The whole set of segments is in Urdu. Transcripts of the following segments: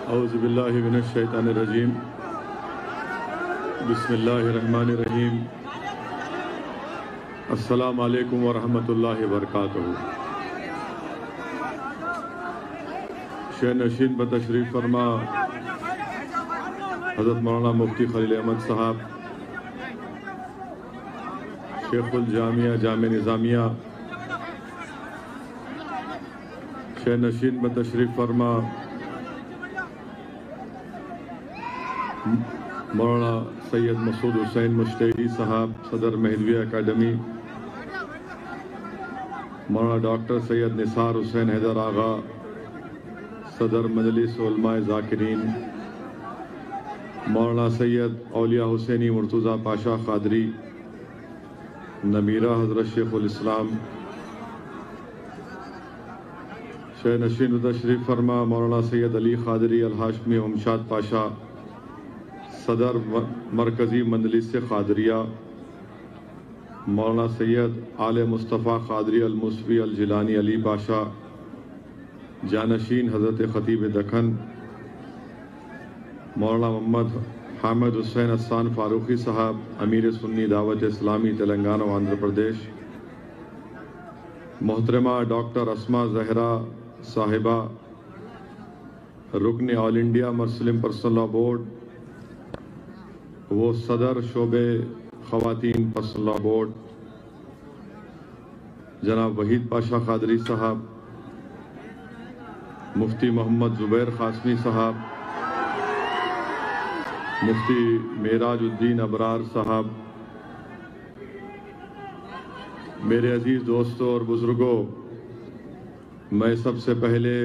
اعوذ باللہ من الشیطان الرجیم بسم اللہ الرحمن الرحیم السلام علیکم ورحمۃ اللہ وبرکاتہ۔ شہ نشین بتشریف فرما حضرت مولانا مفتی خلیل احمد صاحب، شیخ الجامعہ جامع نظامیہ، شہ نشین بتشریف فرما مولانا سید مسعود حسین مشتری صاحب، صدر مہدویہ اکیڈمی، مولانا ڈاکٹر سید نثار حسین حیدر آغا، صدر مجلس علماء ذاکرین، مولانا سید اولیاء حسینی مرتضیٰ پاشا قادری، نمیرہ حضرت شیخ الاسلام، شہ نشین تشریف فرما مولانا سید علی قادری الہاشمی امشاد پاشا، صدر مرکزی مجلس قادریہ، مولانا سید آل مصطفیٰ قادری الموسوی الجیلانی علی پاشا، جانشین حضرت خطیب دکن، مولانا محمد حامد حسین احسان فاروقی صاحب، امیر سنی دعوت اسلامی تلنگانہ و آندھرا پردیش، محترمہ ڈاکٹر اسما زہرا صاحبہ، رکن all India Muslim personal law board, وہ صدر شعبے خواتین پرسنل لاء بورڈ، جناب وحید پاشا قادری صاحب، مفتی محمد زبیر قاسمی صاحب، مفتی معراج الدین ابرار صاحب، میرے عزیز دوستوں اور بزرگوں، میں سب سے پہلے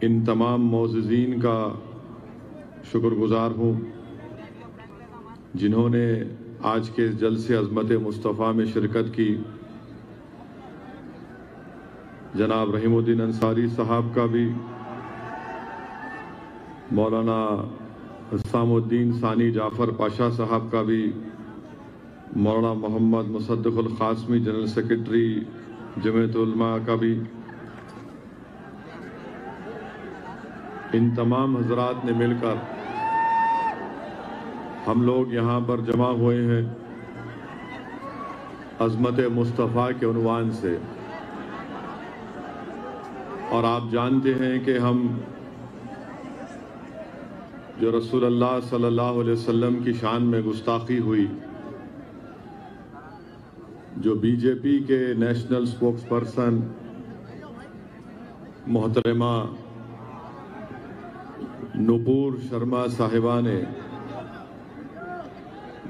ان تمام معززین کا شکر گزار ہوں جنہوں نے آج کے جلسے عظمت مصطفیٰ میں شرکت کی۔ جناب رحیم الدین انصاری صاحب کا بھی، مولانا حسام الدین ثانی جعفر پاشا صاحب کا بھی، مولانا محمد مصدق القاسمی جنرل سیکرٹری جمعیت علماء کا بھی، ان تمام حضرات نے مل کر ہم لوگ یہاں پر جمع ہوئے ہیں عظمت مصطفیٰ کے عنوان سے، اور آپ جانتے ہیں کہ ہم جو رسول اللہ صلی اللہ علیہ وسلم کی شان میں گستاخی ہوئی، جو بی جے پی کے نیشنل سپوکس پرسن محترمہ نپور شرما صاحبہ نے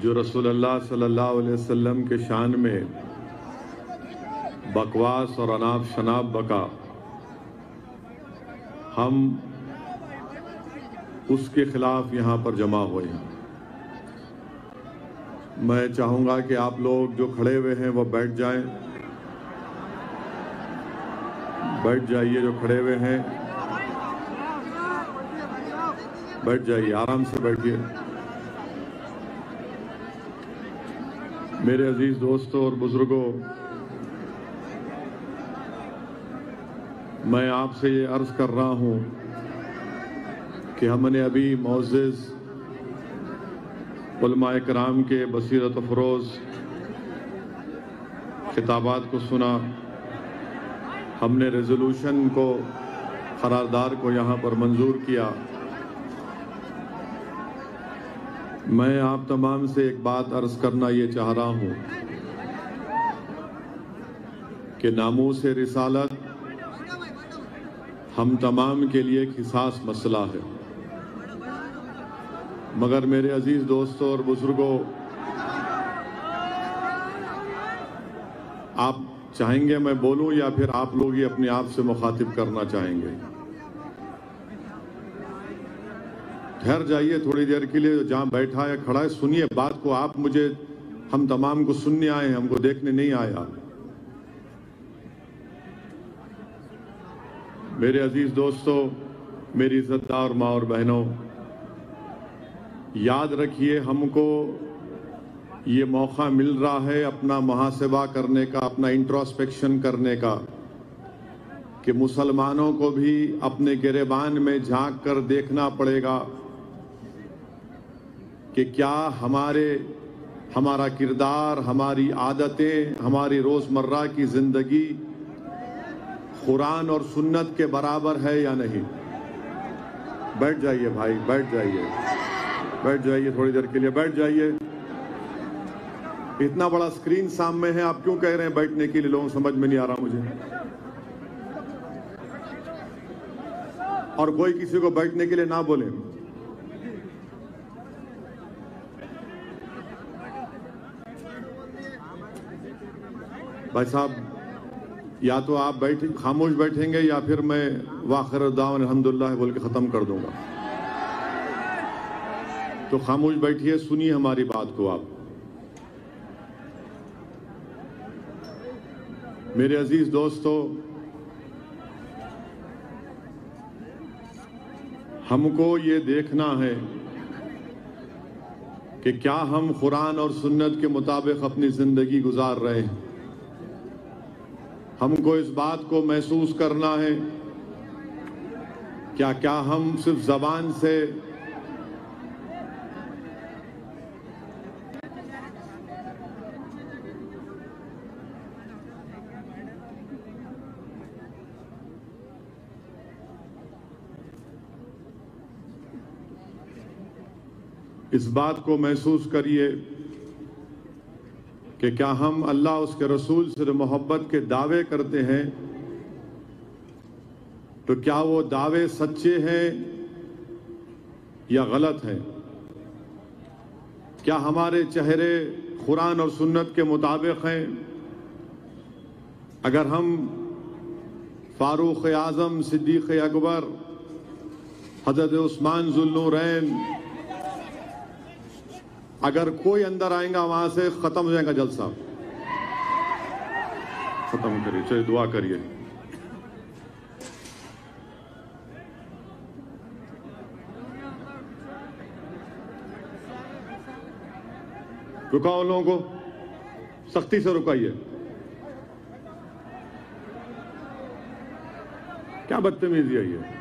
جو رسول اللہ صلی اللہ علیہ وسلم کے شان میں بکواس اور اناپ شناپ بکا، ہم اس کے خلاف یہاں پر جمع ہوئے ہیں۔ میں چاہوں گا کہ آپ لوگ جو کھڑے ہوئے ہیں وہ بیٹھ جائیں، بیٹھ جائیے، جو کھڑے ہوئے ہیں بیٹھ جائیے، آرام سے بیٹھیے۔ میرے عزیز دوستوں اور بزرگوں، میں آپ سے یہ عرض کر رہا ہوں کہ ہم نے ابھی معزز علماء کرام کے بصیرت افروز خطابات کو سنا، ہم نے ریزولوشن کو، قرارداد کو یہاں پر منظور کیا۔ میں آپ تمام سے ایک بات عرض کرنا یہ چاہ رہا ہوں کہ ناموس رسالت ہم تمام کے لیے ایک حساس مسئلہ ہے، مگر میرے عزیز دوستوں اور بزرگوں، آپ چاہیں گے میں بولوں یا پھر آپ لوگ یہ اپنے آپ سے مخاطب کرنا چاہیں گے؟ ٹھہر جائیے تھوڑی دیر کے لیے، جہاں بیٹھا ہے کھڑا ہے سنیے بات کو، آپ مجھے، ہم تمام کو سننے آئے ہیں، ہم کو دیکھنے نہیں آیا۔ میرے عزیز دوستوں، میری عزت دار ماں اور بہنوں، یاد رکھیے ہم کو یہ موقع مل رہا ہے اپنا محاسبہ کرنے کا، اپنا انٹروسپیکشن کرنے کا، کہ مسلمانوں کو بھی اپنے گریبان میں جھانک کر دیکھنا پڑے گا کہ کیا ہمارا کردار، ہماری عادتیں، ہماری روزمرہ کی زندگی قرآن اور سنت کے برابر ہے یا نہیں۔ بیٹھ جائیے بھائی، بیٹھ جائیے تھوڑی دیر کے لیے، بیٹھ جائیے۔ اتنا بڑا سکرین سامنے ہے، آپ کیوں کہہ رہے ہیں بیٹھنے کے لیے؟ لوگوں سمجھ میں نہیں آ رہا مجھے۔ اور کوئی کسی کو بیٹھنے کے لیے نہ بولے۔ بھائی صاحب، یا تو آپ خاموش بیٹھیں گے یا پھر میں وآخر دعوانا الحمدللہ بول کے ختم کر دوں گا۔ تو خاموش بیٹھیے، سنیے ہماری بات کو۔ آپ میرے عزیز دوستو، ہم کو یہ دیکھنا ہے کہ کیا ہم قرآن اور سنت کے مطابق اپنی زندگی گزار رہے ہیں۔ ہم کو اس بات کو محسوس کرنا ہے کیا ہم صرف زبان سے اس بات کو محسوس کریے کہ کیا ہم اللہ اس کے رسول سے محبت کے دعوے کرتے ہیں تو کیا وہ دعوے سچے ہیں یا غلط ہیں؟ کیا ہمارے چہرے قرآن اور سنت کے مطابق ہیں؟ اگر ہم فاروق اعظم، صدیق اکبر، حضرت عثمان ذو النورین، اگر کوئی اندر آئیں گا وہاں سے ختم ہو جائے گا جلسہ۔ ختم کریے، چلیے دعا کریے۔ رکاؤ ان لوگوں کو، سختی سے رکائیے۔ کیا بدتمیزی ہے یہ؟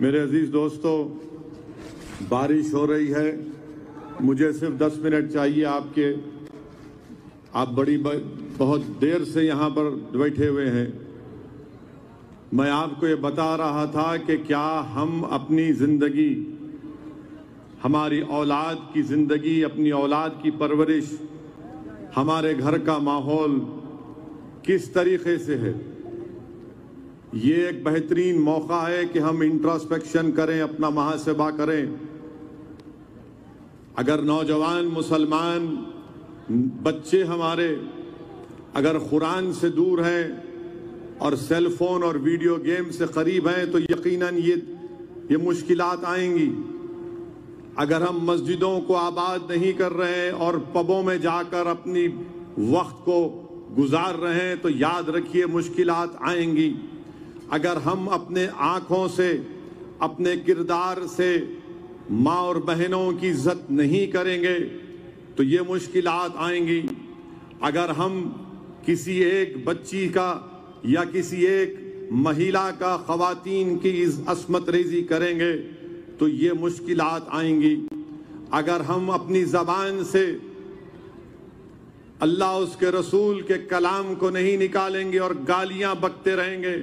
میرے عزیز دوستو، بارش ہو رہی ہے، مجھے صرف 10 منٹ چاہیے آپ کے۔ آپ بہت دیر سے یہاں پر بیٹھے ہوئے ہیں۔ میں آپ کو یہ بتا رہا تھا کہ کیا ہم اپنی زندگی، ہماری اولاد کی زندگی، اپنی اولاد کی پرورش، ہمارے گھر کا ماحول کس طریقے سے ہے؟ یہ ایک بہترین موقع ہے کہ ہم انٹراسپیکشن کریں، اپنا محاسبہ کریں۔ اگر نوجوان مسلمان بچے ہمارے اگر قرآن سے دور ہیں اور سیل فون اور ویڈیو گیم سے قریب ہیں تو یقیناً یہ مشکلات آئیں گی۔ اگر ہم مسجدوں کو آباد نہیں کر رہے ہیں اور پبوں میں جا کر اپنی وقت کو گزار رہے ہیں تو یاد رکھیے مشکلات آئیں گی۔ اگر ہم اپنے آنکھوں سے، اپنے کردار سے ماں اور بہنوں کی عزت نہیں کریں گے تو یہ مشکلات آئیں گی۔ اگر ہم کسی ایک بچی کا یا کسی ایک مہیلا کا، خواتین کی عصمت ریزی کریں گے تو یہ مشکلات آئیں گی۔ اگر ہم اپنی زبان سے اللہ اس کے رسول کے کلام کو نہیں نکالیں گے اور گالیاں بکتے رہیں گے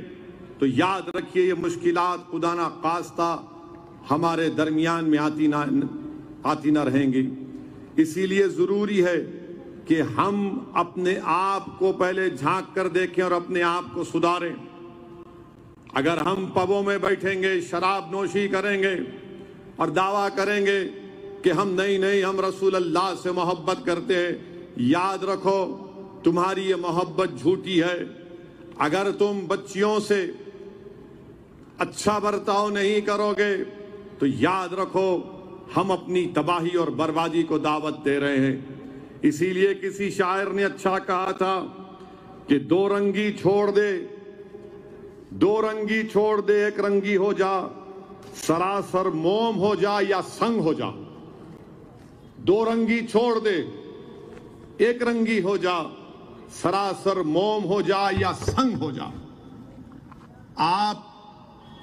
تو یاد رکھیے یہ مشکلات خدا نہ خواستہ ہمارے درمیان میں آتی نہ رہیں گی۔ اسی لیے ضروری ہے کہ ہم اپنے آپ کو پہلے جھانک کر دیکھیں اور اپنے آپ کو سدھاریں۔ اگر ہم پبوں میں بیٹھیں گے، شراب نوشی کریں گے اور دعویٰ کریں گے کہ ہم نہیں ہم رسول اللہ سے محبت کرتے ہیں، یاد رکھو تمہاری یہ محبت جھوٹی ہے۔ اگر تم بچیوں سے اچھا برتاؤ نہیں کرو گے تو یاد رکھو ہم اپنی تباہی اور بربادی کو دعوت دے رہے ہیں۔ اسی لیے کسی شاعر نے اچھا کہا تھا کہ دو رنگی چھوڑ دے، دو رنگی چھوڑ دے، ایک رنگی ہو جا، سراسر موم ہو جا یا سنگ ہو جا۔ دو رنگی چھوڑ دے، ایک رنگی ہو جا، سراسر موم ہو جا یا سنگ ہو جا۔ آپ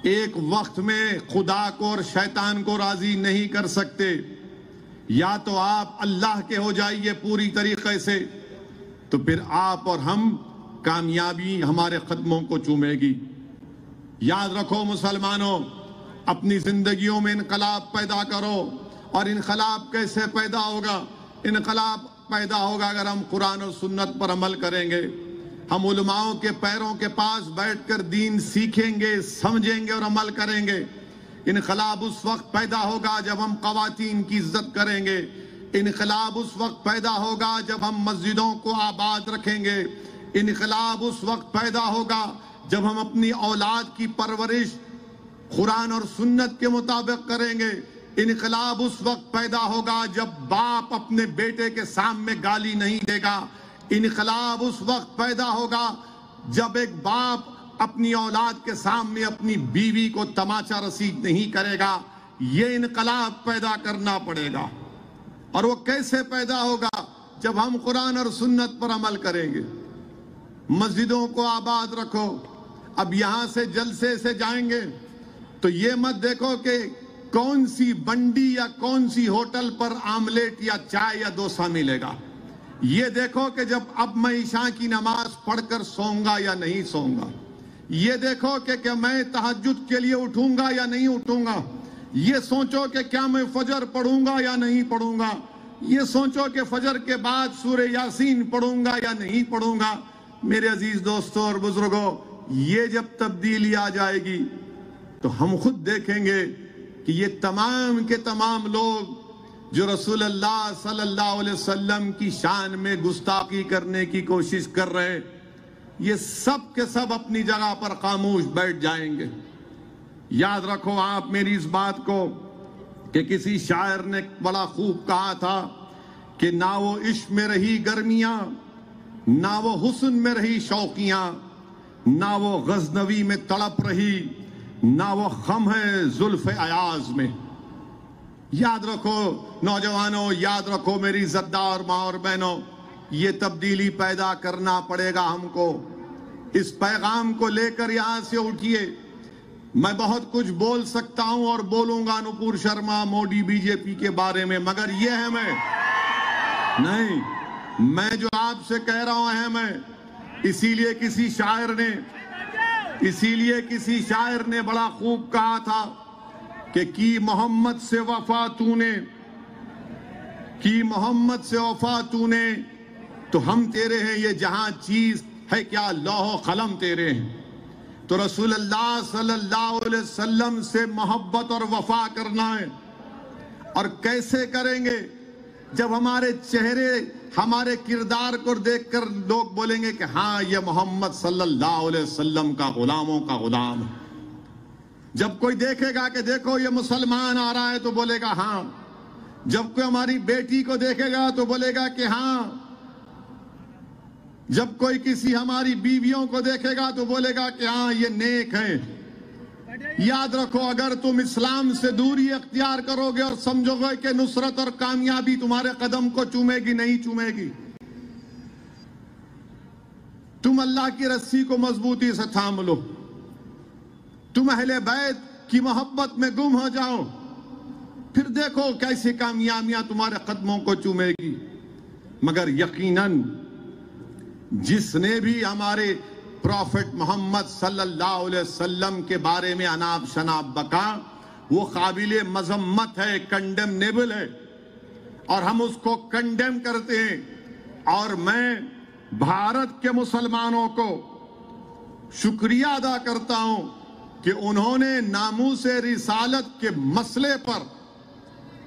ایک وقت میں خدا کو اور شیطان کو راضی نہیں کر سکتے، یا تو آپ اللہ کے ہو جائیے پوری طریقے سے، تو پھر آپ اور ہم کامیابی ہمارے قدموں کو چومے گی۔ یاد رکھو مسلمانوں، اپنی زندگیوں میں انقلاب پیدا کرو۔ اور انقلاب کیسے پیدا ہوگا؟ انقلاب پیدا ہوگا اگر ہم قرآن و سنت پر عمل کریں گے، ہم علماؤں کے پیروں کے پاس بیٹھ کر دین سیکھیں گے، سمجھیں گے اور عمل کریں گے۔ انقلاب اس وقت پیدا ہوگا جب ہم خواتین کی عزت کریں گے۔ انقلاب اس وقت پیدا ہوگا جب ہم مسجدوں کو آباد رکھیں گے۔ انقلاب اس وقت پیدا ہوگا جب ہم اپنی اولاد کی پرورش قرآن اور سنت کے مطابق کریں گے۔ انقلاب اس وقت پیدا ہوگا جب باپ اپنے بیٹے کے سامنے گالی نہیں دے گا۔ انقلاب اس وقت پیدا ہوگا جب ایک باپ اپنی اولاد کے سامنے اپنی بیوی کو تماچا رسید نہیں کرے گا۔ یہ انقلاب پیدا کرنا پڑے گا۔ اور وہ کیسے پیدا ہوگا؟ جب ہم قرآن اور سنت پر عمل کریں گے۔ مسجدوں کو آباد رکھو۔ اب یہاں سے جلسے سے جائیں گے تو یہ مت دیکھو کہ کون سی بنڈی یا کون سی ہوٹل پر آملیٹ یا چائے یا ڈوسا ملے گا۔ یہ دیکھو کہ جب اب میں عشاء کی نماز پڑھ کر سوؤں گا یا نہیں سوؤں گا۔ یہ دیکھو کہ میں تہجد کے لیے اٹھوں گا یا نہیں اٹھوں گا۔ یہ سوچو کہ کیا میں فجر پڑھوں گا یا نہیں پڑھوں گا۔ یہ سوچو کہ فجر کے بعد سورہ یاسین پڑھوں گا یا نہیں پڑھوں گا۔ میرے عزیز دوستوں اور بزرگوں، یہ جب تبدیلی آ جائے گی تو ہم خود دیکھیں گے کہ یہ تمام کے تمام لوگ جو رسول اللہ صلی اللہ علیہ وسلم کی شان میں گستاخی کرنے کی کوشش کر رہے، یہ سب کے سب اپنی جگہ پر خاموش بیٹھ جائیں گے۔ یاد رکھو آپ میری اس بات کو کہ کسی شاعر نے بڑا خوب کہا تھا کہ نہ وہ عشق میں رہی گرمیاں، نہ وہ حسن میں رہی شوقیاں، نہ وہ غزنوی میں تڑپ رہی، نہ وہ خم ہے زلف ایاز میں۔ یاد رکھو نوجوانوں، یاد رکھو میری عزتدار ماں اور بہنوں، یہ تبدیلی پیدا کرنا پڑے گا ہم کو۔ اس پیغام کو لے کر یہاں سے اٹھیے۔ میں بہت کچھ بول سکتا ہوں اور بولوں گا نپور شرما، موڈی، بی جے پی کے بارے میں، مگر یہ اہم ہے نہیں، میں جو آپ سے کہہ رہا ہوں اہم ہے۔ اسی لیے کسی شاعر نے بڑا خوب کہا تھا کہ کی محمد سے وفا تو نے تو ہم تیرے ہیں، یہ جہاں چیز ہے کیا لوح و قلم تیرے ہیں۔ تو رسول اللہ صلی اللہ علیہ وسلم سے محبت اور وفا کرنا ہے۔ اور کیسے کریں گے؟ جب ہمارے چہرے، ہمارے کردار کو دیکھ کر لوگ بولیں گے کہ ہاں یہ محمد صلی اللہ علیہ وسلم کا غلاموں کا غلام ہے۔ جب کوئی دیکھے گا کہ دیکھو یہ مسلمان آ رہا ہے تو بولے گا ہاں۔ جب کوئی ہماری بیٹی کو دیکھے گا تو بولے گا کہ ہاں۔ جب کوئی کسی ہماری بیویوں کو دیکھے گا تو بولے گا کہ ہاں یہ نیک ہیں۔ یاد رکھو اگر تم اسلام سے دوری اختیار کرو گے اور سمجھو گے کہ نصرت اور کامیابی تمہارے قدم کو چومے گی، نہیں چومے گی۔ تم اللہ کی رسی کو مضبوطی سے تھام لو، تم اہل بیت کی محبت میں گم ہو جاؤ، پھر دیکھو کیسی کامیابیاں تمہارے قدموں کو چومے گی۔ مگر یقیناً جس نے بھی ہمارے پروفٹ محمد صلی اللہ علیہ وسلم کے بارے میں اناب شناب بکا، وہ قابل مذمت ہے، کنڈیمنیبل ہے، اور ہم اس کو کنڈیم کرتے ہیں۔ اور میں بھارت کے مسلمانوں کو شکریہ ادا کرتا ہوں کہ انہوں نے ناموس رسالت کے مسئلے پر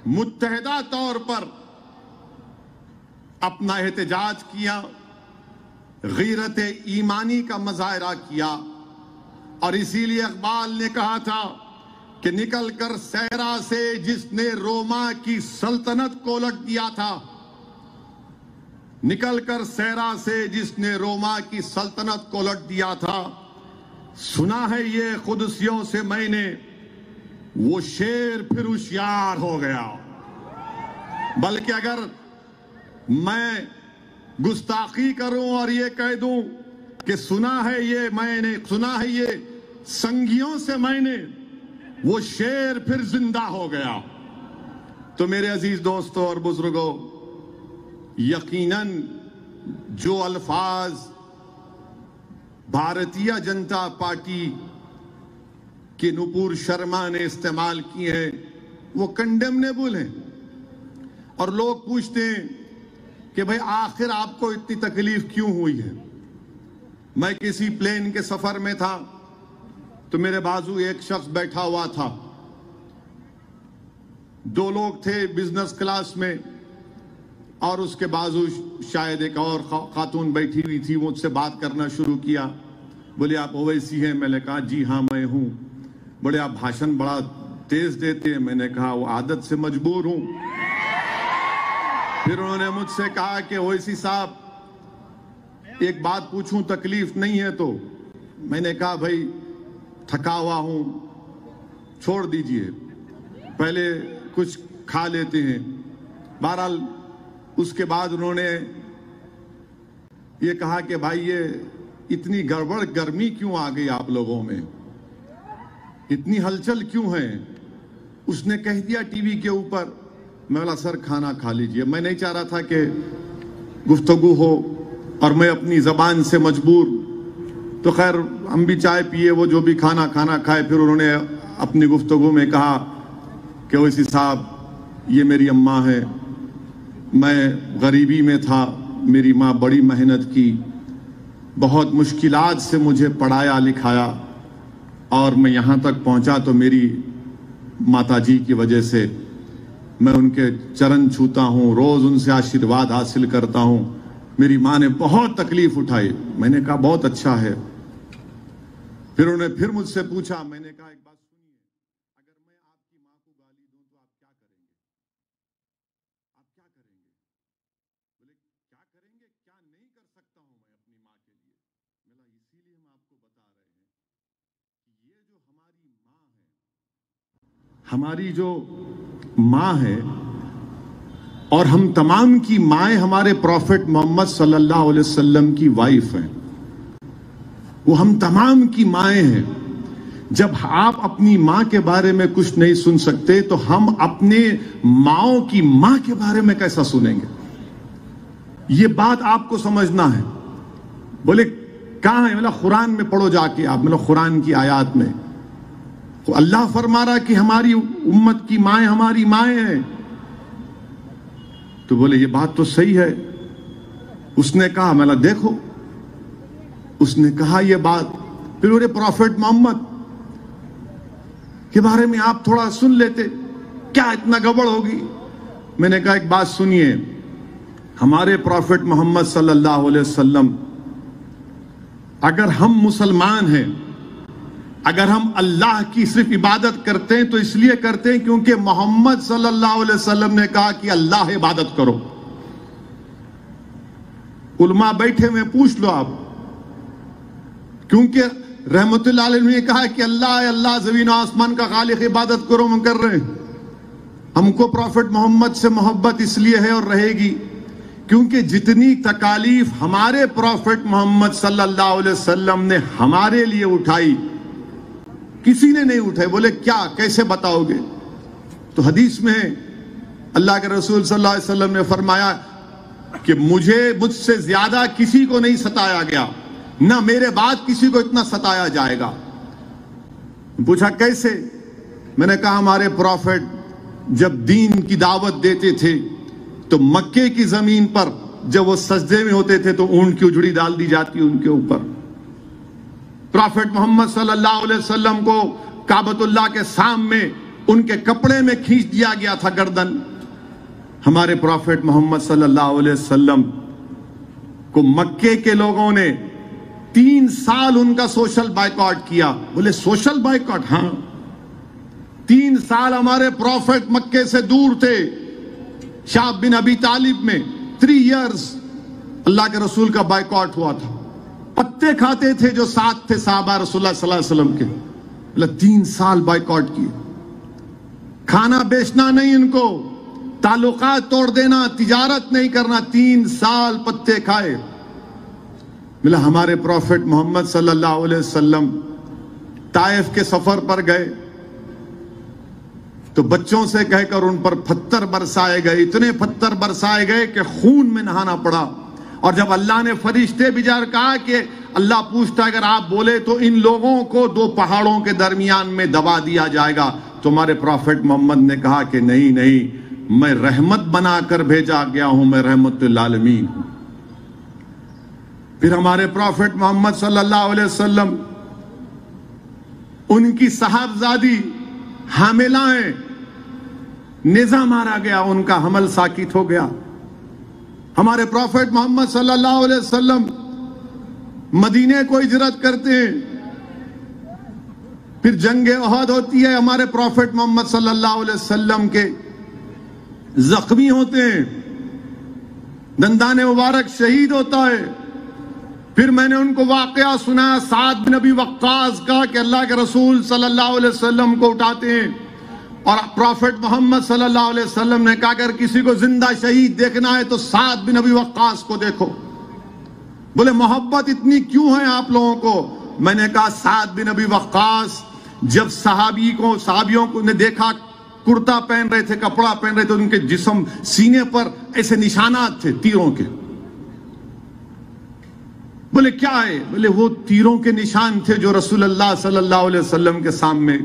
متحدہ طور پر اپنا احتجاج کیا، غیرت ایمانی کا مظاہرہ کیا۔ اور اسی لیے اقبال نے کہا تھا کہ نکل کر صحرا سے جس نے روما کی سلطنت کو الٹ دیا تھا، نکل کر سیرا سے جس نے روما کی سلطنت کو لٹ دیا تھا، سنا ہے یہ قدسیوں سے میں نے، وہ شیر پھر ہوشیار ہو گیا۔ بلکہ اگر میں گستاخی کروں اور یہ کہہ دوں کہ سنا ہے یہ سنگیوں سے میں نے، وہ شیر پھر زندہ ہو گیا۔ تو میرے عزیز دوستوں اور بزرگوں، یقیناً جو الفاظ بھارتیہ جنتا پارٹی کے نپور شرما نے استعمال کیے ہیں وہ کنڈیمنیبل ہیں، اور لوگ پوچھتے ہیں کہ بھئی آخر آپ کو اتنی تکلیف کیوں ہوئی ہے؟ میں کسی پلین کے سفر میں تھا تو میرے بازو ایک شخص بیٹھا ہوا تھا، دو لوگ تھے بزنس کلاس میں، اور اس کے بازو شاید ایک اور خاتون بیٹھی ہوئی تھی۔ مجھ سے بات کرنا شروع کیا، بولے آپ اویسی ہیں؟ میں نے کہا جی ہاں میں ہوں۔ بڑے آپ بھاشن بڑا تیز دیتے ہیں۔ میں نے کہا وہ عادت سے مجبور ہوں۔ پھر انہوں نے مجھ سے کہا کہ اویسی صاحب ایک بات پوچھوں، تکلیف نہیں ہے تو؟ میں نے کہا بھائی تھکا ہوا ہوں، چھوڑ دیجئے، پہلے کچھ کھا لیتے ہیں۔ بہرحال اس کے بعد انہوں نے یہ کہا کہ بھائی یہ اتنی گڑبڑ گرمی کیوں آ گئی آپ لوگوں میں، اتنی ہلچل کیوں ہے؟ اس نے کہہ دیا ٹی وی کے اوپر۔ میں بولا سر کھانا کھا لیجئے، میں نہیں چاہ رہا تھا کہ گفتگو ہو اور میں اپنی زبان سے مجبور۔ تو خیر ہم بھی چائے پیے، وہ جو بھی کھانا کھائے۔ پھر انہوں نے اپنی گفتگو میں کہا کہ اویسی صاحب یہ میری اماں ہے، میں غریبی میں تھا، میری ماں بڑی محنت کی، بہت مشکلات سے مجھے پڑھایا لکھایا، اور میں یہاں تک پہنچا تو میری ماتا جی کی وجہ سے۔ میں ان کے چرن چھوتا ہوں، روز ان سے آشیرواد حاصل کرتا ہوں۔ میری ماں نے بہت تکلیف اٹھائی۔ میں نے کہا بہت اچھا ہے۔ پھر انہوں نے پھر مجھ سے پوچھا، میں نے کہا ایک بات سنیے، اگر میں آپ کی ماں کو گالی دوں تو آپ کیا کریں گے؟ آپ کیا کریں گے؟ بولے کیا کریں گے؟ کیا نہیں کر سکتا ہوں میں اپنی ماں کے لیے؟ میں نے اسی لیے ہم آپ کو بتا رہے ہیں کہ یہ جو ہماری ماں ہے، ہماری جو ماں ہے، اور ہم تمام کی مائیں ہمارے پروفٹ محمد صلی اللہ علیہ وسلم کی وائف ہیں، وہ ہم تمام کی مائیں ہیں۔ جب آپ اپنی ماں کے بارے میں کچھ نہیں سن سکتے تو ہم اپنے ماؤں کی ماں کے بارے میں کیسا سنیں گے؟ یہ بات آپ کو سمجھنا ہے۔ بولے کہاں ہے؟ مطلب قرآن میں پڑھو جا کے آپ، مطلب قرآن کی آیات میں اللہ فرما رہا کہ ہماری امت کی مائیں ہماری مائیں ہیں۔ تو بولے یہ بات تو صحیح ہے۔ اس نے کہا، میں نے دیکھو اس نے کہا یہ بات۔ پھر وہ پروفٹ محمد کے بارے میں آپ تھوڑا سن لیتے، کیا اتنا گڑبڑ ہوگی؟ میں نے کہا ایک بات سنیے، ہمارے پروفٹ محمد صلی اللہ علیہ وسلم، اگر ہم مسلمان ہیں، اگر ہم اللہ کی صرف عبادت کرتے ہیں تو اس لیے کرتے ہیں کیونکہ محمد صلی اللہ علیہ وسلم نے کہا کہ اللہ عبادت کرو۔ علماء بیٹھے ہوئے پوچھ لو آپ، کیونکہ رحمت اللہ علیہ نے کہا کہ اللہ زمین و آسمان کا خالق عبادت کرو، ہم کر رہے ہیں۔ ہم کو پروفٹ محمد سے محبت اس لیے ہے اور رہے گی کیونکہ جتنی تکالیف ہمارے پروفٹ محمد صلی اللہ علیہ وسلم نے ہمارے لیے اٹھائی کسی نے نہیں اٹھائی۔ بولے کیا، کیسے بتاؤ گے؟ تو حدیث میں اللہ کے رسول صلی اللہ علیہ وسلم نے فرمایا کہ مجھ سے زیادہ کسی کو نہیں ستایا گیا، نہ میرے بعد کسی کو اتنا ستایا جائے گا۔ پوچھا کیسے؟ میں نے کہا ہمارے پروفٹ جب دین کی دعوت دیتے تھے تو مکے کی زمین پر جب وہ سجدے میں ہوتے تھے تو اونٹ کی اجڑی ڈال دی جاتی ان کے اوپر۔ پروفٹ محمد صلی اللہ علیہ وسلم کو کعبۃ اللہ کے سامنے ان کے کپڑے میں کھینچ دیا گیا تھا گردن۔ ہمارے پروفٹ محمد صلی اللہ علیہ وسلم کو مکے کے لوگوں نے 3 سال ان کا سوشل بائیکاٹ کیا۔ بولے سوشل بائیکاٹ؟ ہاں، 3 سال ہمارے پروفٹ مکے سے دور تھے، شعب بن ابی طالب میں 3 years اللہ کے رسول کا بائیکاٹ ہوا تھا. پتے کھاتے تھے جو ساتھ تھے صحابہ رسول اللہ صلی اللہ علیہ وسلم کے. 3 سال بائیکاٹ کیے. کھانا بیچنا نہیں ان کو, تعلقات توڑ دینا, تجارت نہیں کرنا. 3 سال پتے کھائے. ہمارے پروفٹ محمد صلی اللہ علیہ وسلم طائف کے سفر پر گئے تو بچوں سے کہہ کر ان پر پتھر برسائے گئے. اتنے پتھر برسائے گئے کہ خون میں نہانا پڑا. اور جب اللہ نے فرشتے بھیجا کہا کہ اللہ پوچھتا اگر آپ بولے تو ان لوگوں کو 2 پہاڑوں کے درمیان میں دبا دیا جائے گا, تو ہمارے پروفٹ محمد نے کہا کہ نہیں نہیں, میں رحمت بنا کر بھیجا گیا ہوں, میں رحمت للعالمین ہوں. پھر ہمارے پروفٹ محمد صلی اللہ علیہ وسلم, ان کی صاحبزادی حاملہ ہیں, نیزہ مارا گیا, ان کا حمل ساکت ہو گیا. ہمارے پروفٹ محمد صلی اللہ علیہ وسلم مدینے کو ہجرت کرتے ہیں. پھر جنگ احد ہوتی ہے, ہمارے پروفٹ محمد صلی اللہ علیہ وسلم کے زخمی ہوتے ہیں, دندان مبارک شہید ہوتا ہے. پھر میں نے ان کو واقعہ سنا سعد بن ابی وقاص کا کہ اللہ کے رسول صلی اللہ علیہ وسلم کو اٹھاتے ہیں اور پروفٹ محمد صلی اللہ علیہ وسلم نے کہا اگر کسی کو زندہ شہید دیکھنا ہے تو سعد بن ابی وقاص کو دیکھو. بولے محبت اتنی کیوں ہے آپ لوگوں کو؟ میں نے کہا سعد بن ابی وقاص جب صحابیوں کو نے دیکھا کرتا پہن رہے تھے, کپڑا پہن رہے تھے, ان کے جسم سینے پر ایسے نشانات تھے تیروں کے. بولے کیا ہے؟ بولے وہ تیروں کے نشان تھے جو رسول اللہ صلی اللہ علیہ وسلم کے سامنے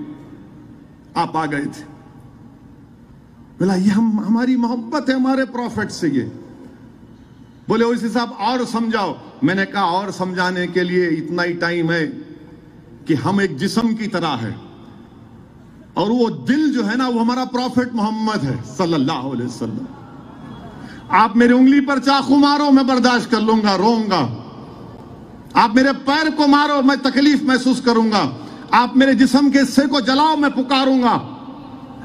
آپ آ گئے تھے. بولا یہ ہماری محبت ہے ہمارے پروفٹ سے. یہ بولے اسی صاحب اور سمجھاؤ. میں نے کہا اور سمجھانے کے لیے اتنا ہی ٹائم ہے کہ ہم ایک جسم کی طرح ہے اور وہ دل جو ہے نا وہ ہمارا پروفٹ محمد ہے صلی اللہ علیہ وسلم. آپ میری انگلی پر چاقو مارو میں برداشت کر لوں گا, روؤں گا. آپ میرے پیر کو مارو میں تکلیف محسوس کروں گا. آپ میرے جسم کے حصے کو جلاؤ میں پکاروں گا.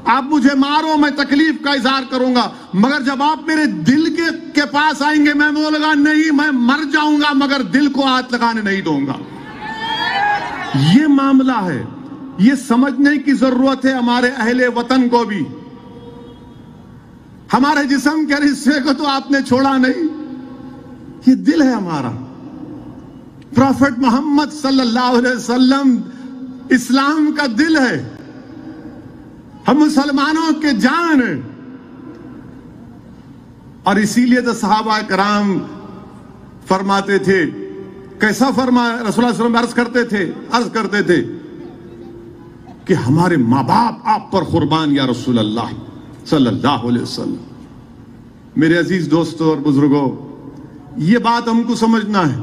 آپ مجھے مارو میں تکلیف کا اظہار کروں گا. مگر جب آپ میرے دل کے پاس آئیں گے میں بولوں گا نہیں میں مر جاؤں گا مگر دل کو ہاتھ لگانے نہیں دوں گا. یہ معاملہ ہے. یہ سمجھنے کی ضرورت ہے ہمارے اہل وطن کو بھی. ہمارے جسم کے حصے کو تو آپ نے چھوڑا نہیں, یہ دل ہے ہمارا. پروفٹ محمد صلی اللہ علیہ وسلم اسلام کا دل ہے, ہم مسلمانوں کے جان ہیں. اور اسی لیے تو صحابہ کرام فرماتے تھے, کیسا فرمایا رسول اللہ صلی اللہ علیہ وسلم عرض کرتے تھے کہ ہمارے ماں باپ آپ پر قربان یا رسول اللہ صلی اللہ علیہ وسلم. میرے عزیز دوستوں اور بزرگوں, یہ بات ہم کو سمجھنا ہے,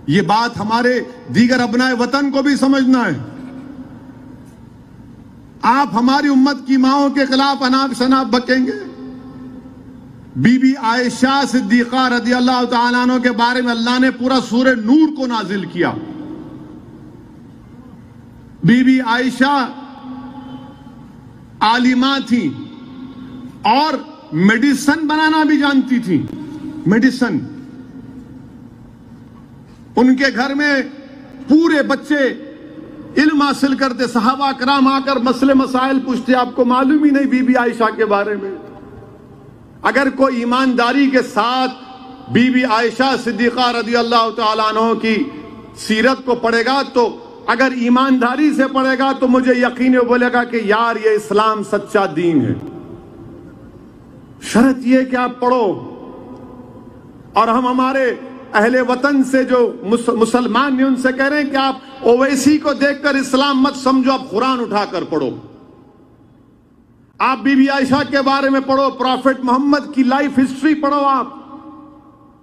یہ بات ہمارے دیگر ابنائے وطن کو بھی سمجھنا ہے. آپ ہماری امت کی ماؤں کے خلاف اناپ شناپ بکیں گے. بی بی عائشہ صدیقہ رضی اللہ تعالیٰ عنہ کے بارے میں اللہ نے پورا سورہ نور کو نازل کیا. بی بی عائشہ عالمہ تھی اور میڈیسن بنانا بھی جانتی تھی. میڈیسن ان کے گھر میں پورے بچے علم حاصل کرتے. صحابہ کرام آ کر مسئلے مسائل پوچھتے, آپ کو معلوم ہی نہیں بی بی عائشہ کے بارے میں. اگر کوئی ایمانداری کے ساتھ بی بی عائشہ صدیقہ رضی اللہ تعالیٰ عنہ کی سیرت کو پڑھے گا تو اگر ایمانداری سے پڑھے گا تو مجھے یقین بولے گا کہ یار یہ اسلام سچا دین ہے. شرط یہ کہ آپ پڑھو. اور ہم ہمارے اہل وطن سے جو مسلمان ہیں ان سے کہہ رہے ہیں کہ آپ اویسی کو دیکھ کر اسلام مت سمجھو, آپ قرآن اٹھا کر پڑھو. آپ بی بی عائشہ کے بارے میں پڑھو, پروفٹ محمد کی لائف ہسٹری پڑھو.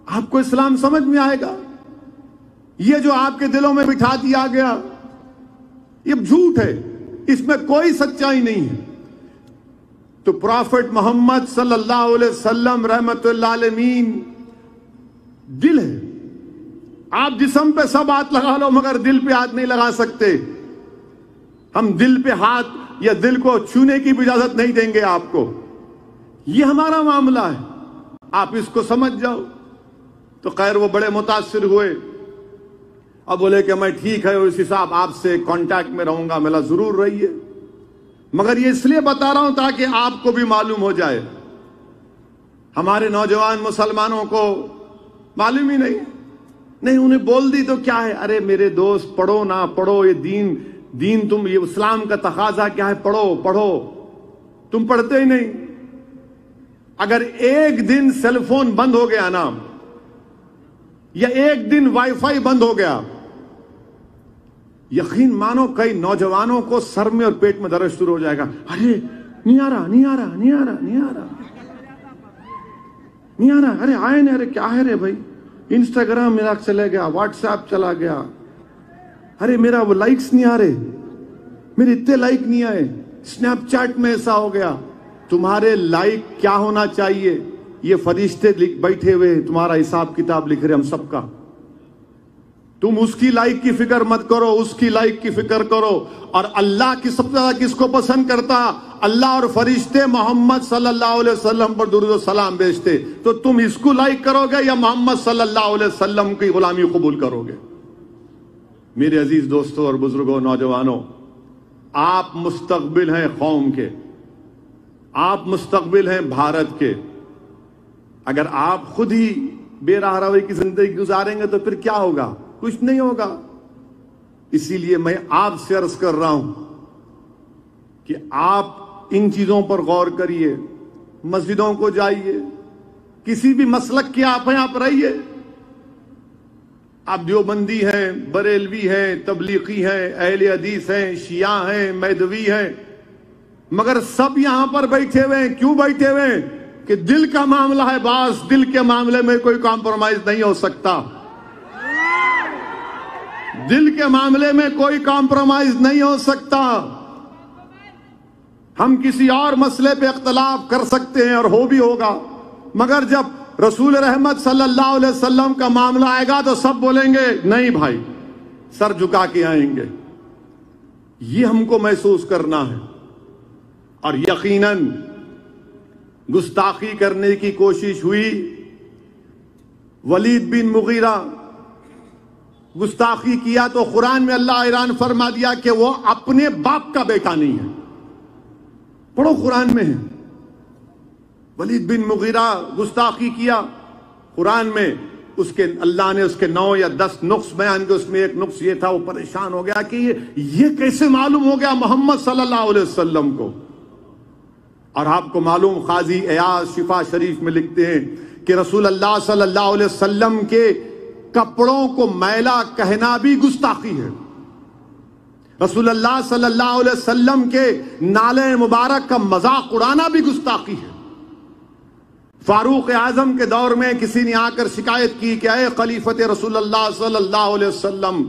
آپ کو اسلام سمجھ میں آئے گا. یہ جو آپ کے دلوں میں بٹھا دیا گیا یہ جھوٹ ہے, اس میں کوئی سچائی نہیں ہے. تو پروفٹ محمد صلی اللہ علیہ وسلم رحمت اللہ علیہ دل ہے. آپ جسم پہ سب ہاتھ لگا لو مگر دل پہ ہاتھ نہیں لگا سکتے. ہم دل پہ ہاتھ یا دل کو چھونے کی بھی اجازت نہیں دیں گے آپ کو. یہ ہمارا معاملہ ہے, آپ اس کو سمجھ جاؤ. تو خیر وہ بڑے متاثر ہوئے، اب بولے کہ میں ٹھیک ہے اس حساب آپ سے کانٹیکٹ میں رہوں گا، ملا ضرور رہیے، مگر یہ اس لیے بتا رہا ہوں تاکہ آپ کو بھی معلوم ہو جائے۔ ہمارے نوجوان مسلمانوں کو معلوم ہی نہیں، انہیں بول دی تو کیا ہے، ارے میرے دوست پڑھو نہ پڑھو، یہ دین تم، یہ اسلام کا تقاضا کیا ہے، پڑھو، تم پڑھتے ہی نہیں۔ اگر ایک دن سیل فون بند ہو گیا نا، یا ایک دن وائی فائی بند ہو گیا، یقین مانو کئی نوجوانوں کو سر میں اور پیٹ میں درد شروع ہو جائے گا، ارے نہیں آ رہا، ارے آئے نہیں، ارے کیا ہے رے بھائی، انسٹاگرام میرا چلے گیا، واٹس ایپ چلا گیا، ارے میرا وہ لائکس نہیں آ رہے، میرے اتنے لائک نہیں آئے، سنیپ چیٹ میں ایسا ہو گیا۔ تمہارے لائک کیا ہونا چاہیے، یہ فرشتے بیٹھے ہوئے تمہارا حساب کتاب لکھ رہے ہم سب کا۔ تم اس کی لائک کی فکر مت کرو، اس کی لائک کی فکر کرو۔ اور اللہ کی سب سے زیادہ کس کو پسند کرتا؟ اللہ اور فرشتے محمد صلی اللہ علیہ وسلم پر درود و سلام بھیجتے۔ تو تم اس کو لائک کرو گے یا محمد صلی اللہ علیہ وسلم کی غلامی قبول کرو گے؟ میرے عزیز دوستوں اور بزرگوں، نوجوانوں، آپ مستقبل ہیں قوم کے، آپ مستقبل ہیں بھارت کے۔ اگر آپ خود ہی بے راہ روی کی زندگی گزاریں گے تو پھر کیا ہوگا؟ کچھ نہیں ہوگا۔ اسی لیے میں آپ سے عرض کر رہا ہوں کہ آپ ان چیزوں پر غور کریے، مسجدوں کو جائیے، کسی بھی مسلک کے آپ ہیں، آپ رہیے۔ آپ دیوبندی ہیں، بریلوی ہیں، تبلیغی ہیں، اہل حدیث ہیں، شیعہ ہیں، مہدوی ہیں، مگر سب یہاں پر بیٹھے ہوئے ہیں۔ کیوں بیٹھے ہوئے ہیں؟ کہ دل کا معاملہ ہے، باس دل کے معاملے میں کوئی کمپرومائز نہیں ہو سکتا، دل کے معاملے میں کوئی کمپرومائز نہیں ہو سکتا۔ ہم کسی اور مسئلے پہ اختلاف کر سکتے ہیں اور ہو بھی ہوگا، مگر جب رسول رحمت صلی اللہ علیہ وسلم کا معاملہ آئے گا تو سب بولیں گے نہیں بھائی، سر جھکا کے آئیں گے۔ یہ ہم کو محسوس کرنا ہے۔ اور یقیناً گستاخی کرنے کی کوشش ہوئی، ولید بن مغیرہ گستاخی کیا تو قرآن میں اللہ اعلان فرما دیا کہ وہ اپنے باپ کا بیٹا نہیں ہے۔ پڑھو قرآن میں ہے، ولید بن مغیرہ گستاخی کیا، قرآن میں اس کے اللہ نے اس کے 9 یا 10 نقص بیان کے، اس میں ایک نقص یہ تھا، وہ پریشان ہو گیا کہ یہ کیسے معلوم ہو گیا محمد صلی اللہ علیہ وسلم کو۔ اور آپ کو معلوم، قاضی ایاز شفا شریف میں لکھتے ہیں کہ رسول اللہ صلی اللہ علیہ وسلم کے کپڑوں کو میلا کہنا بھی گستاخی ہے، رسول اللہ صلی اللہ علیہ وسلم کے نالے مبارک کا مذاق اڑانا بھی گستاخی ہے۔ فاروق اعظم کے دور میں کسی نے آ کر شکایت کی کہ اے خلیفت رسول اللہ صلی اللہ علیہ وسلم،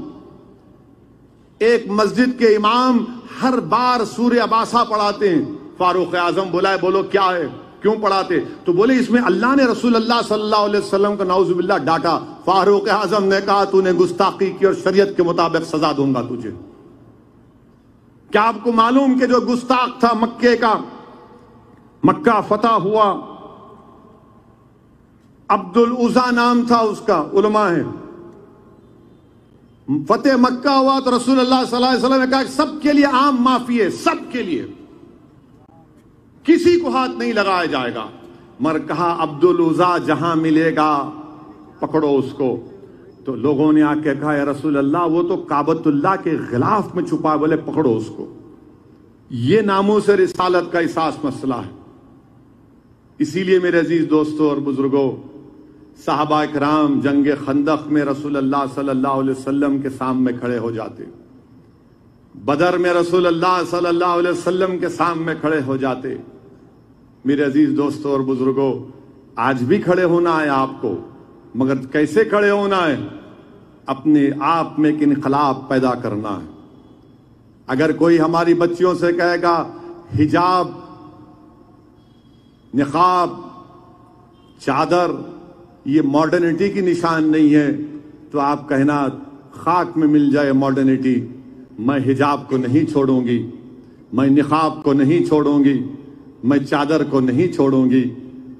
ایک مسجد کے امام ہر بار سورہ عباسہ پڑھاتے ہیں۔ فاروق اعظم بلائے، بولو کیا ہے، کیوں پڑھاتے؟ تو بولے اس میں اللہ نے رسول اللہ صلی اللہ علیہ وسلم کو نعوذ باللہ ڈانٹا۔ فاروق اعظم نے کہا تو نے گستاخی کی اور شریعت کے مطابق سزا دوں گا تجھے۔ کیا آپ کو معلوم کہ جو گستاخ تھا مکے کا، مکہ فتح ہوا، عبد العزا نام تھا اس کا، علماء ہیں، فتح مکہ ہوا تو رسول اللہ صلی اللہ علیہ وسلم نے کہا کہ سب کے لیے عام معافی ہے، سب کے لیے، کسی کو ہاتھ نہیں لگایا جائے گا۔ مگر کہا عبد العزا جہاں ملے گا پکڑو اس کو۔ تو لوگوں نے آ کے کہا یا رسول اللہ وہ تو کعبۃ اللہ کے غلاف میں چھپا ہے، بولے پکڑو اس کو۔ یہ ناموس رسالت کا احساس مسئلہ ہے۔ اسی لیے میرے عزیز دوستوں اور بزرگوں، صحابہ کرام جنگ خندق میں رسول اللہ صلی اللہ علیہ وسلم کے سامنے کھڑے ہو جاتے، بدر میں رسول اللہ صلی اللہ علیہ وسلم کے سامنے کھڑے ہو جاتے۔ میرے عزیز دوستوں اور بزرگوں، آج بھی کھڑے ہونا ہے آپ کو، مگر کیسے کھڑے ہونا ہے؟ اپنے آپ میں ایک انقلاب پیدا کرنا ہے۔ اگر کوئی ہماری بچیوں سے کہے گا حجاب، نقاب، چادر یہ ماڈرنٹی کی نشان نہیں ہے، تو آپ کہنا خاک میں مل جائے ماڈرنٹی، میں حجاب کو نہیں چھوڑوں گی، میں نقاب کو نہیں چھوڑوں گی، میں چادر کو نہیں چھوڑوں گی،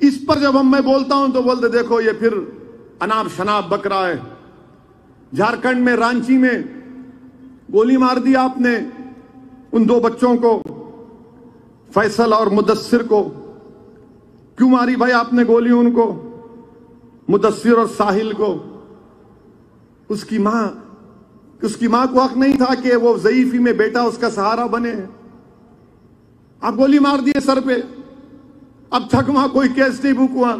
اس پر جب میں بولتا ہوں تو بولتے دیکھو یہ پھر اناب شناب بک رہا ہے. جھارکھنڈ میں رانچی میں گولی مار دی آپ نے ان 2 بچوں کو، فیصل اور مدثر کو. کیوں ماری بھائی آپ نے گولی ان کو، مدثر اور ساحل کو؟ اس کی ماں کو حق نہیں تھا کہ وہ ضعیفی میں بیٹا اس کا سہارا بنے؟ آپ گولی مار دیے سر پہ. اب تک وہاں کوئی کیس نہیں بک ہوا،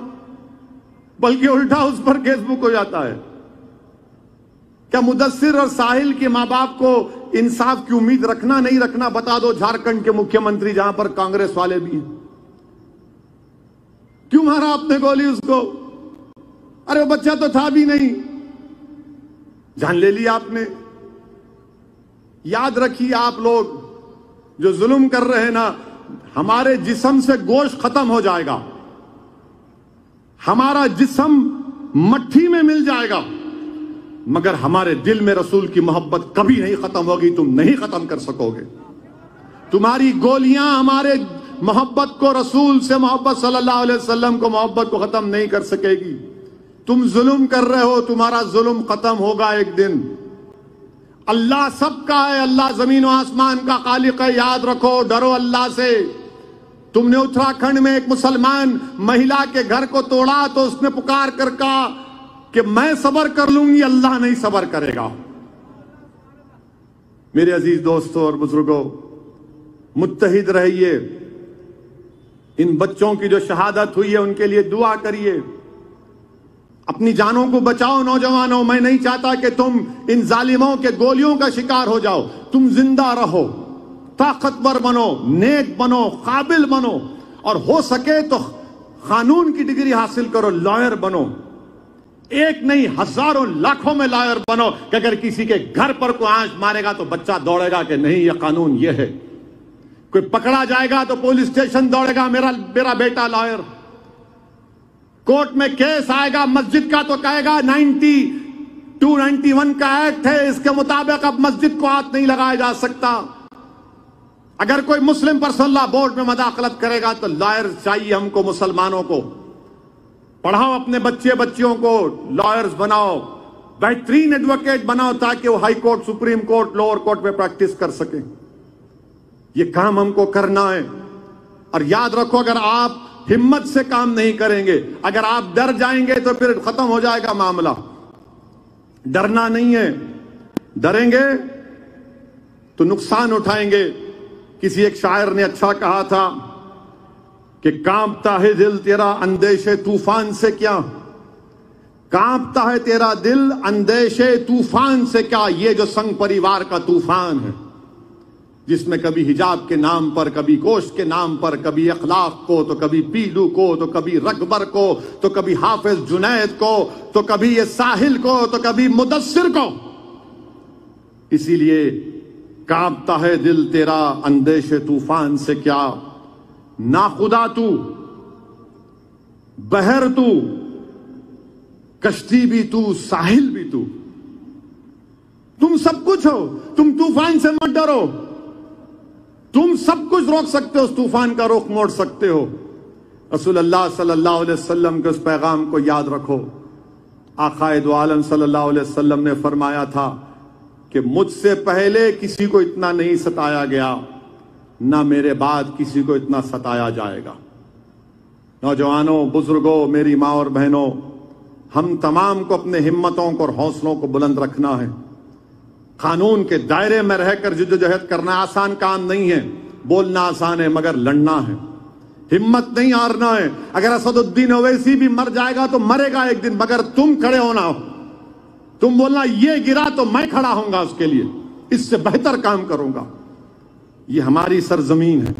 بلکہ الٹا اس پر کیس بک ہو جاتا ہے. کیا مدثر اور ساحل کے ماں باپ کو انصاف کی امید رکھنا نہیں رکھنا؟ بتا دو جھارکھنڈ کے مکھیہ منتری جہاں پر کانگریس والے بھی ہیں. کیوں مارا آپ نے گولی اس کو؟ ارے وہ بچہ تو تھا بھی نہیں، جان لے لی آپ نے. یاد رکھیے آپ لوگ جو ظلم کر رہے ہیں نا، ہمارے جسم سے گوشت ختم ہو جائے گا، ہمارا جسم مٹھی میں مل جائے گا، مگر ہمارے دل میں رسول کی محبت کبھی نہیں ختم ہوگی. تم نہیں ختم کر سکو گے. تمہاری گولیاں ہمارے محبت کو، رسول سے محبت صلی اللہ علیہ وسلم کو محبت کو ختم نہیں کر سکے گی. تم ظلم کر رہے ہو، تمہارا ظلم ختم ہوگا ایک دن. اللہ سب کا ہے، اللہ زمین و آسمان کا خالق ہے. یاد رکھو، ڈرو اللہ سے. تم نے اتراکھنڈ میں ایک مسلمان مہیلا کے گھر کو توڑا تو اس نے پکار کر کہا کہ میں صبر کر لوں گی، اللہ نہیں صبر کرے گا. میرے عزیز دوستوں اور بزرگوں، متحد رہیے. ان بچوں کی جو شہادت ہوئی ہے ان کے لیے دعا کریے. اپنی جانوں کو بچاؤ نوجوانوں. میں نہیں چاہتا کہ تم ان ظالموں کے گولیوں کا شکار ہو جاؤ. تم زندہ رہو، طاقتور بنو، نیک بنو، قابل بنو، اور ہو سکے تو قانون کی ڈگری حاصل کرو، لائر بنو. ایک نہیں، ہزاروں لاکھوں میں لائر بنو کہ اگر کسی کے گھر پر کوئی آنچ مارے گا تو بچہ دوڑے گا کہ نہیں یہ قانون یہ ہے. کوئی پکڑا جائے گا تو پولیس اسٹیشن دوڑے گا میرا بیٹا لائر. کورٹ میں کیس آئے گا مسجد کا تو کہے گا 9291 کا ایکٹ ہے، اس کے مطابق اب مسجد کو ہاتھ نہیں لگایا جا سکتا. اگر کوئی مسلم پرسنل لا بورڈ میں مداخلت کرے گا تو لائر چاہیے ہم کو. مسلمانوں کو پڑھاؤ، اپنے بچیوں کو لائرز بناؤ، بہترین ایڈوکیٹ بناؤ تاکہ وہ high court, supreme court, lower court میں پریکٹس کر سکیں. یہ کام ہم کو کرنا ہے. اور یاد رکھو، اگر آپ ہمت سے کام نہیں کریں گے، اگر آپ ڈر جائیں گے تو پھر ختم ہو جائے گا معاملہ. ڈرنا نہیں ہے. ڈریں گے تو نقصان اٹھائیں گے. کسی ایک شاعر نے اچھا کہا تھا کہ کانپتا ہے دل تیرا اندیشے طوفان سے کیا، کانپتا ہے تیرا دل اندیشے طوفان سے کیا. یہ جو سنگ پریوار کا طوفان ہے، جس میں کبھی حجاب کے نام پر، کبھی گوشت کے نام پر، کبھی اخلاق کو، تو کبھی پیلو کو، تو کبھی رکبر کو، تو کبھی حافظ جنید کو، تو کبھی یہ ساحل کو، تو کبھی مدثر کو. اسی لیے کانپتا ہے دل تیرا اندیشے طوفان سے کیا، ناخدا تو، بحر تو، کشتی بھی تو، ساحل بھی تو. تم سب کچھ ہو. تم طوفان سے مت ڈرو. تم سب کچھ روک سکتے ہو، اس طوفان کا رخ موڑ سکتے ہو. رسول اللہ صلی اللہ علیہ وسلم کے اس پیغام کو یاد رکھو. آقا دو عالم صلی اللہ علیہ وسلم نے فرمایا تھا کہ مجھ سے پہلے کسی کو اتنا نہیں ستایا گیا، نہ میرے بعد کسی کو اتنا ستایا جائے گا. نوجوانوں، بزرگوں، میری ماں اور بہنوں، ہم تمام کو اپنے ہمتوں کو اور حوصلوں کو بلند رکھنا ہے. قانون کے دائرے میں رہ کر جدوجہد کرنا آسان کام نہیں ہے. بولنا آسان ہے مگر لڑنا ہے. ہمت نہیں ہارنا ہے. اگر اسد الدین اویسی بھی مر جائے گا تو مرے گا ایک دن، مگر تم کھڑے ہونا ہو. تم بولنا یہ گرا تو میں کھڑا ہوں گا اس کے لیے، اس سے بہتر کام کروں گا. یہ ہماری سرزمین ہے.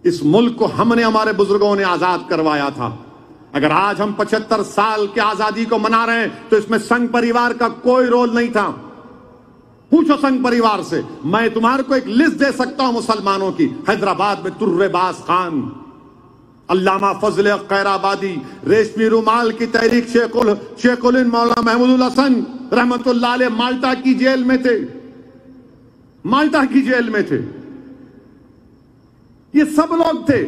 اس ملک کو ہم نے، ہمارے بزرگوں نے آزاد کروایا تھا. اگر آج ہم 75 سال کی آزادی کو منا رہے ہیں تو اس میں سنگ پریوار کا کوئی رول نہیں تھا. پوچھو سنگ پریوار سے. میں تمہارے کو ایک لسٹ دے سکتا ہوں مسلمانوں کی. حیدرآباد میں تر باز خان، علامہ فضل خیر آبادی، ریشمی رومال کی تحریک شیخ الہند مولانا محمود الحسن رحمت اللہ علیہ مالٹا کی جیل میں تھے. مالٹا کی جیل میں تھے. یہ سب لوگ تھے.